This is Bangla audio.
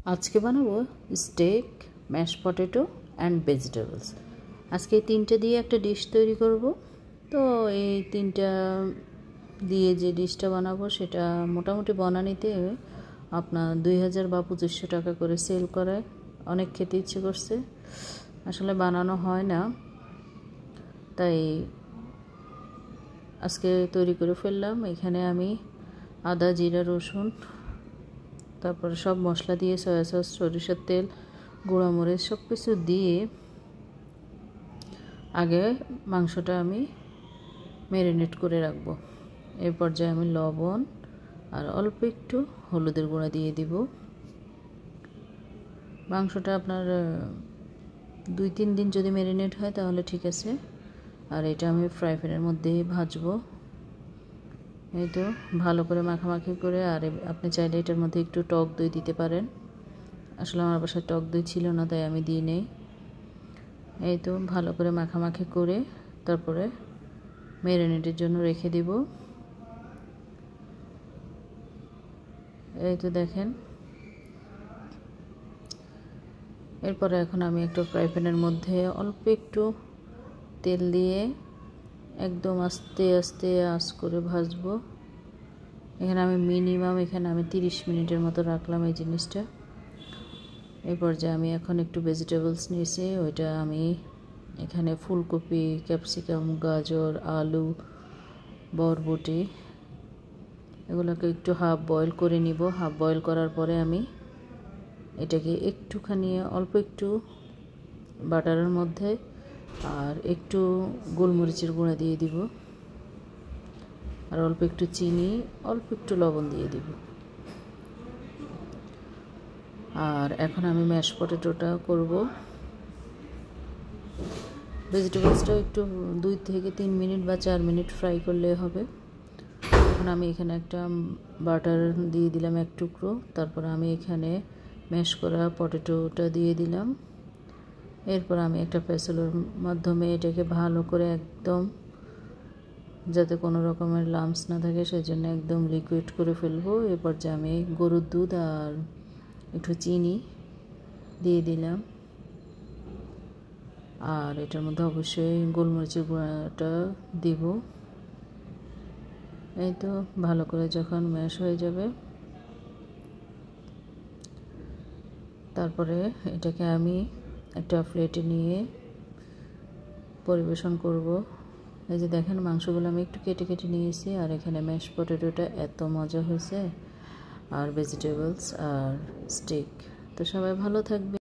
আজকে বানাবো steak, mash potato and vegetables. আজকে এই তিনটে দিয়ে একটা ডিশ তৈরি করব। তো এই তিনটা দিয়ে যে ডিশটা বানাবো সেটা মোটামুটি বনানিতে আপনার 2000 বা 2500 টাকা করে সেল করায়। অনেক খেতে ইচ্ছে করছে, আসলে বানানো হয় না, তাই আজকে তৈরি করে ফেললাম। এখানে আমি আদা, জিরা, রসুন, তারপরে সব মশলা দিয়ে সয়া সস, সরিষার তেল, গুঁড়া মরিচ সব কিছু দিয়ে আগে মাংসটা আমি ম্যারিনেট করে রাখবো। এই পর্যায়ে আমি লবণ আর অল্প একটু হলুদের গুঁড়া দিয়ে দিব। মাংসটা আপনার 2-3 দিন যদি ম্যারিনেট হয় তাহলে ঠিক আছে। আর এটা আমি ফ্রাই প্যানের মধ্যে ভাজবো। এই তো ভালো করে মাখামাখি করে, আর আপনি চাইলে এটার মধ্যে একটু টক দই দিতে পারেন। আসলে আমার বাসায় টক দই ছিল না, তাই আমি দিই নেই। এই তো ভালো করে মাখামাখি করে তারপরে ম্যারিনেটের জন্য রেখে দিব। এই তো দেখেন, এরপরে এখন আমি একটা ফ্রাই প্যানের মধ্যে অল্প একটু তেল দিয়ে একদম আস্তে আস্তে আঁচ করে ভাজবো। এখানে আমি মিনিমাম 30 মিনিটের মতো রাখলাম এই জিনিসটা। এই পর্যায়ে আমি এখন একটু ভেজিটেবলস নিয়েছি, ওইটা আমি এখানে ফুলকপি, ক্যাপসিকাম, গাজর, আলু, বরবটি এগুলোকে একটু হাফ বয়েল করে নিব। হাফ বয়েল করার পরে আমি এটাকে একটুখানি অল্প একটু বাটারের মধ্যে আর একটু গোলমরিচের গুঁড়া দিয়ে দিব, আর অল্প একটু চিনি, অল্প একটু লবণ দিয়ে দিব। আর এখন আমি ম্যাশ পটেটোটা করব। ভেজিটেবলসটাও একটু 2 থেকে 3 মিনিট বা 4 মিনিট ফ্রাই করলে হবে। এখন আমি এখানে একটা বাটার দিয়ে দিলাম 1 টুকরো। তারপর আমি এখানে ম্যাশ করা পটেটোটা দিয়ে দিলাম। এরপর আমি একটা প্যাসেলের মাধ্যমে এটাকে ভালো করে একদম, যাতে কোনো রকমের লাম্পস না থাকে সেজন্য একদম লিকুইড করে ফেলবো। এরপর যে আমি গরুর দুধ আর একটু চিনি দিয়ে দিলাম, আর এটার মধ্যে অবশ্যই গোলমরিচের গুঁড়াটা দিব। এই তো ভালো করে যখন ম্যাশ হয়ে যাবে তারপরে এটাকে আমি একটা প্লেটে নিয়ে পরিবেশন করব। এই যে দেখেন, মাংসগুলো আমি একটু কেটে কেটে নিয়েছি, আর এখানে ম্যাশ পটেটোটা এত মজা হয়েছে, আর ভেজিটেবলস আর স্টেক। তো সবাই ভালো থাকবে।